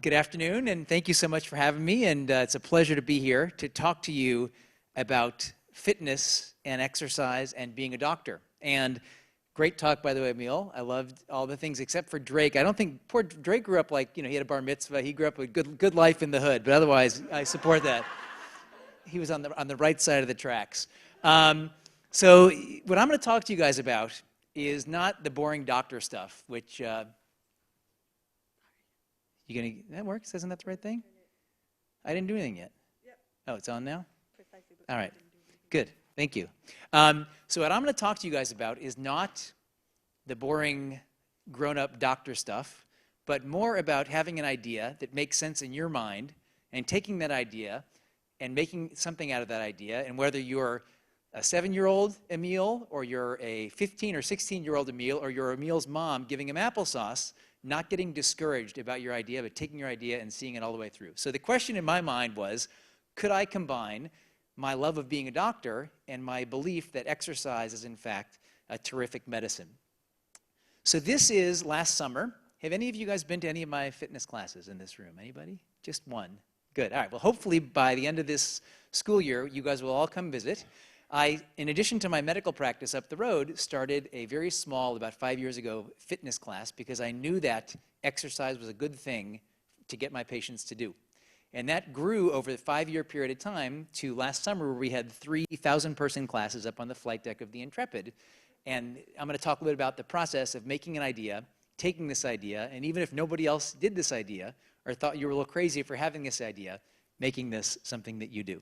Good afternoon, and thank you so much for having me. And it's a pleasure to be here to talk to you about fitness and exercise and being a doctor. And great talk, by the way, Emil. I loved all the things except for Drake. I don't think poor Drake grew up like, he had a bar mitzvah. He grew up with good life in the hood. But otherwise, I support that. He was on the right side of the tracks. So what I'm going to talk to you guys about is not the boring doctor stuff, which that works? Isn't that the right thing? I didn't do anything yet. Yep. Oh, it's on now? Precisely. All right. Good. Thank you. So what I'm going to talk to you guys about is not the boring grown-up doctor stuff, but more about having an idea that makes sense in your mind and taking that idea and making something out of that idea. And whether you're a 7-year-old Emil, or you're a 15 or 16-year-old Emil, or you're Emil's mom giving him applesauce, not getting discouraged about your idea, but taking your idea and seeing it all the way through. So the question in my mind was, could I combine my love of being a doctor and my belief that exercise is, in fact, a terrific medicine? So this is last summer. Have any of you guys been to any of my fitness classes in this room? Anybody? Just one. Good. All right. Well, hopefully by the end of this school year, you guys will all come visit. I, in addition to my medical practice up the road, started a very small, about 5 years ago, fitness class because I knew that exercise was a good thing to get my patients to do. And that grew over the 5-year period of time to last summer where we had 3,000-person classes up on the flight deck of the Intrepid. And I'm going to talk a little bit about the process of making an idea, taking this idea, and even if nobody else did this idea or thought you were a little crazy for having this idea, making this something that you do.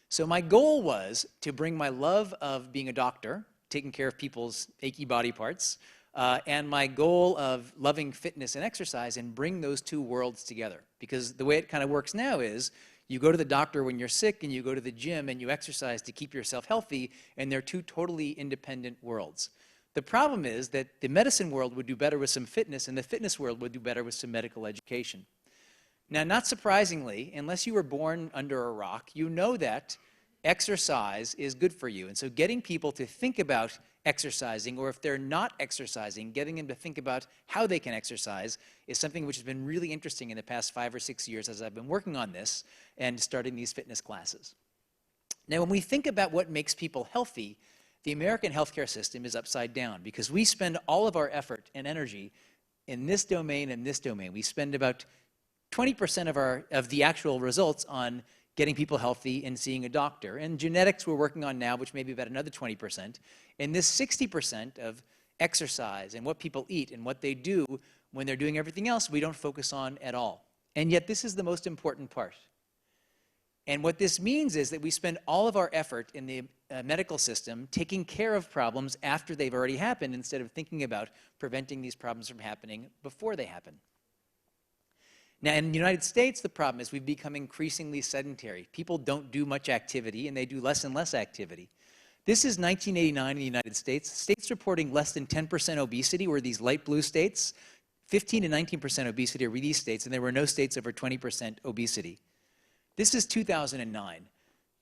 So my goal was to bring my love of being a doctor, taking care of people's achy body parts, and my goal of loving fitness and exercise and bring those two worlds together. Because the way it kind of works now is you go to the doctor when you're sick and you go to the gym and you exercise to keep yourself healthy, and they're two totally independent worlds. The problem is that the medicine world would do better with some fitness and the fitness world would do better with some medical education. Now, not surprisingly, unless you were born under a rock, you know that exercise is good for you. And so getting people to think about exercising, or if they're not exercising, getting them to think about how they can exercise is something which has been really interesting in the past 5 or 6 years as I've been working on this and starting these fitness classes. Now, when we think about what makes people healthy, the American healthcare system is upside down because we spend all of our effort and energy in this domain and this domain. We spend about 20% of the actual results on getting people healthy and seeing a doctor. And genetics we're working on now, which may be about another 20%. And this 60% of exercise and what people eat and what they do when they're doing everything else, we don't focus on at all. And yet this is the most important part. And what this means is that we spend all of our effort in the medical system taking care of problems after they've already happened instead of thinking about preventing these problems from happening before they happen. Now, in the United States, the problem is we've become increasingly sedentary. People don't do much activity, and they do less and less activity. This is 1989 in the United States. States reporting less than 10% obesity were these light blue states. 15 to 19% obesity were these states, and there were no states over 20% obesity. This is 2009.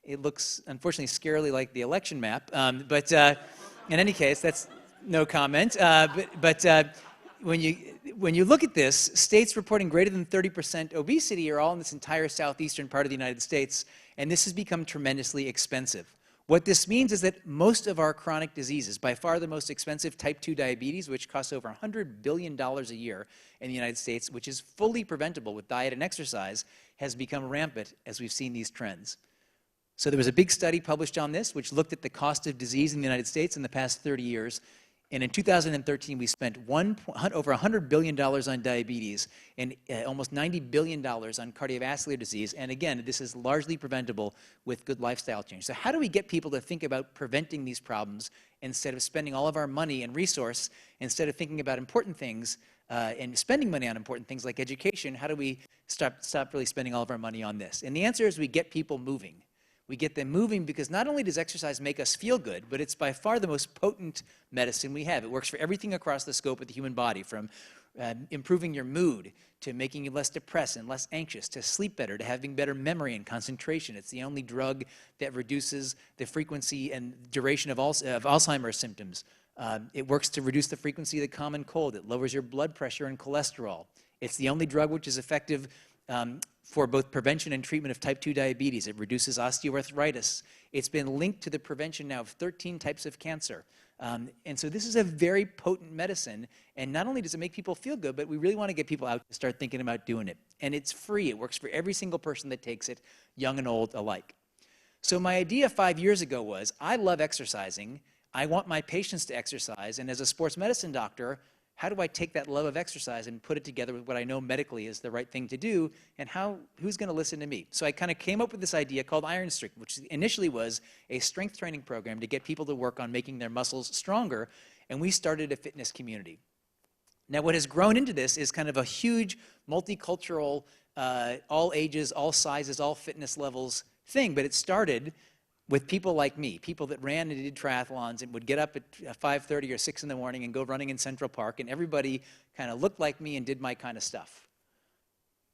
It looks, unfortunately, scarily like the election map, but in any case, that's no comment. When you look at this, states reporting greater than 30% obesity are all in this entire southeastern part of the United States, and this has become tremendously expensive. What this means is that most of our chronic diseases, by far the most expensive type 2 diabetes, which costs over $100 billion a year in the United States, which is fully preventable with diet and exercise, has become rampant as we've seen these trends. So there was a big study published on this, which looked at the cost of disease in the United States in the past 30 years. And in 2013, we spent over $100 billion on diabetes and almost $90 billion on cardiovascular disease. And again, this is largely preventable with good lifestyle change. So how do we get people to think about preventing these problems instead of spending all of our money and resource, instead of thinking about important things and spending money on important things like education? How do we stop really spending all of our money on this? And the answer is we get people moving. We get them moving because not only does exercise make us feel good, but it's by far the most potent medicine we have. It works for everything across the scope of the human body, from improving your mood to making you less depressed and less anxious, to sleep better, to having better memory and concentration. It's the only drug that reduces the frequency and duration of Alzheimer's symptoms. It works to reduce the frequency of the common cold. It lowers your blood pressure and cholesterol. It's the only drug which is effective for both prevention and treatment of type 2 diabetes. It reduces osteoarthritis. It's been linked to the prevention now of 13 types of cancer. And so this is a very potent medicine, and not only does it make people feel good, but we really want to get people out to start thinking about doing it. And it's free. It works for every single person that takes it, young and old alike. So my idea 5 years ago was, I love exercising. I want my patients to exercise, and as a sports medicine doctor, how do I take that love of exercise and put it together with what I know medically is the right thing to do, and who's going to listen to me? So I kind of came up with this idea called Ironstrength, which initially was a strength training program to get people to work on making their muscles stronger, and we started a fitness community. Now what has grown into this is kind of a huge multicultural, all ages, all sizes, all fitness levels thing, but it started with people like me, people that ran and did triathlons and would get up at 5:30 or 6 in the morning and go running in Central Park, and everybody kind of looked like me and did my kind of stuff.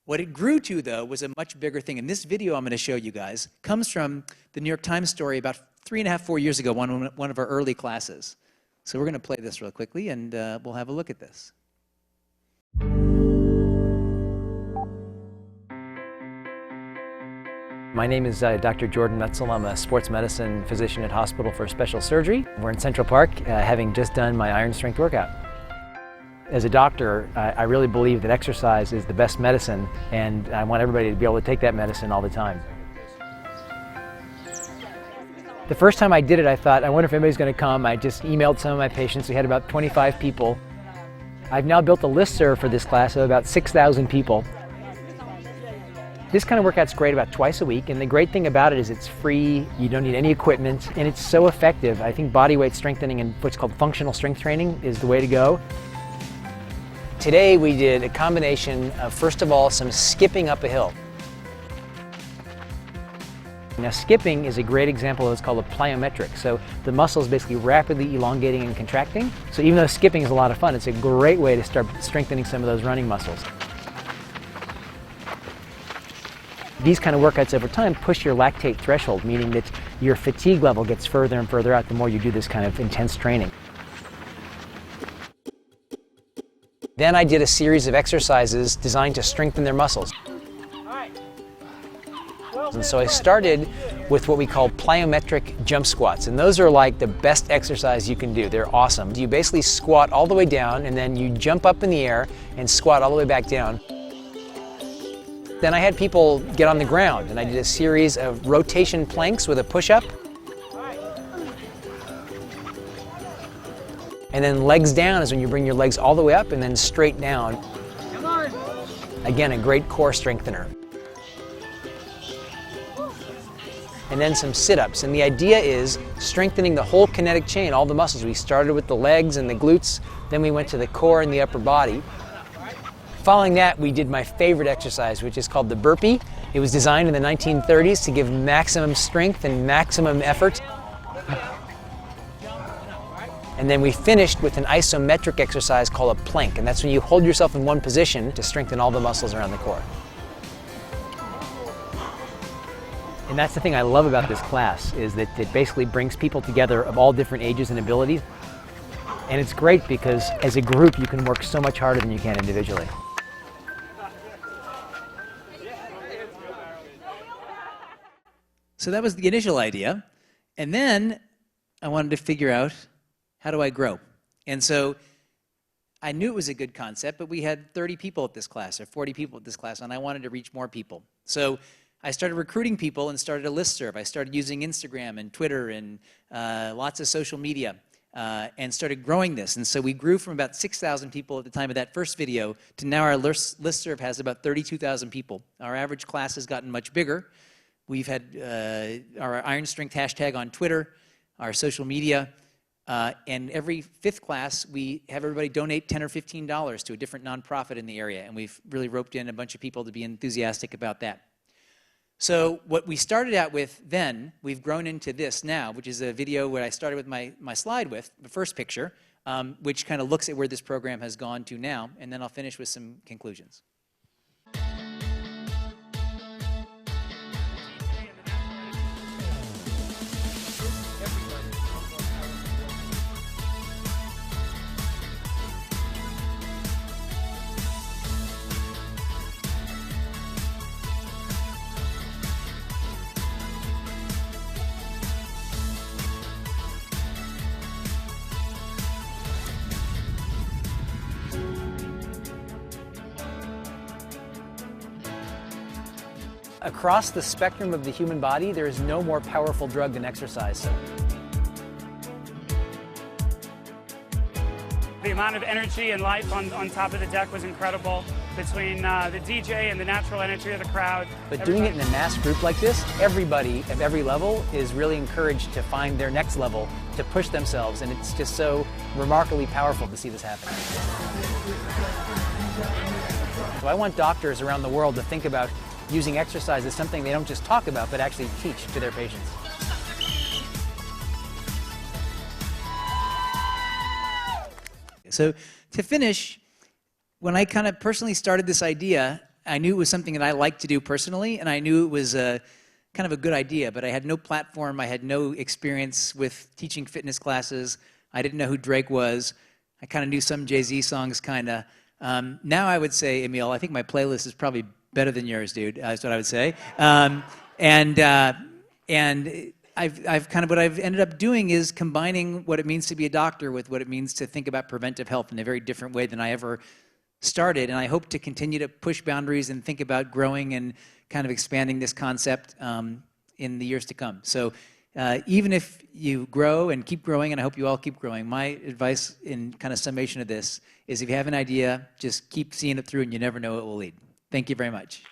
What it grew to, though, was a much bigger thing, and this video I'm going to show you guys comes from the New York Times story about 3.5, 4 years ago, one of our early classes. So we're going to play this real quickly, and we'll have a look at this. My name is Dr. Jordan Metzl. I'm a sports medicine physician at Hospital for Special Surgery. We're in Central Park, having just done my Ironstrength workout. As a doctor, I really believe that exercise is the best medicine, and I want everybody to be able to take that medicine all the time. The first time I did it, I thought, I wonder if anybody's going to come. I just emailed some of my patients. We had about 25 people. I've now built a listserv for this class of about 6,000 people. This kind of workout's great about twice a week, and the great thing about it is it's free, you don't need any equipment, and it's so effective. I think body weight strengthening and what's called functional strength training is the way to go. Today we did a combination of, first of all, some skipping up a hill. Now skipping is a great example of what's called a plyometric. So the muscle is basically rapidly elongating and contracting. So even though skipping is a lot of fun, it's a great way to start strengthening some of those running muscles. These kind of workouts over time push your lactate threshold, meaning that your fatigue level gets further and further out the more you do this kind of intense training. Then I did a series of exercises designed to strengthen their muscles. And so I started with what we call plyometric jump squats, and those are like the best exercise you can do. They're awesome. You basically squat all the way down, and then you jump up in the air and squat all the way back down. Then I had people get on the ground, and I did a series of rotation planks with a push-up. And then legs down is when you bring your legs all the way up and then straight down. Again, a great core strengthener. And then some sit-ups, and the idea is strengthening the whole kinetic chain, all the muscles. We started with the legs and the glutes, then we went to the core and the upper body. Following that, we did my favorite exercise, which is called the burpee. It was designed in the 1930s to give maximum strength and maximum effort. And then we finished with an isometric exercise called a plank, and that's when you hold yourself in one position to strengthen all the muscles around the core. And that's the thing I love about this class, is that it basically brings people together of all different ages and abilities. And it's great because as a group, you can work so much harder than you can individually. So that was the initial idea. And then I wanted to figure out, how do I grow? And so I knew it was a good concept, but we had 30 people at this class, or 40 people at this class, and I wanted to reach more people. So I started recruiting people and started a listserv. I started using Instagram and Twitter and lots of social media and started growing this. And so we grew from about 6,000 people at the time of that first video to now our listserv has about 32,000 people. Our average class has gotten much bigger. We've had our Ironstrength hashtag on Twitter, our social media, and every fifth class, we have everybody donate $10 or $15 to a different nonprofit in the area, and we've really roped in a bunch of people to be enthusiastic about that. So what we started out with then, we've grown into this now, which is a video where I started with my slide with, the first picture, which kind of looks at where this program has gone to now, and then I'll finish with some conclusions. Across the spectrum of the human body, there is no more powerful drug than exercise. The amount of energy and life on top of the deck was incredible between the DJ and the natural energy of the crowd. But doing it in a mass group like this, everybody at every level is really encouraged to find their next level, to push themselves, and it's just so remarkably powerful to see this happen. So I want doctors around the world to think about using exercise as something they don't just talk about, but actually teach to their patients. So to finish, when I kind of personally started this idea, I knew it was something that I liked to do personally, and I knew it was kind of a good idea, but I had no platform, I had no experience with teaching fitness classes, I didn't know who Drake was, I kind of knew some Jay-Z songs, kind of. Now I would say, Emil, I think my playlist is probably better than yours, dude. That's what I would say. And I've kind of, what I've ended up doing is combining what it means to be a doctor with what it means to think about preventive health in a very different way than I ever started. And I hope to continue to push boundaries and think about growing and kind of expanding this concept in the years to come. So even if you grow and keep growing, and I hope you all keep growing, my advice in kind of summation of this is if you have an idea, just keep seeing it through and you never know it will lead. Thank you very much.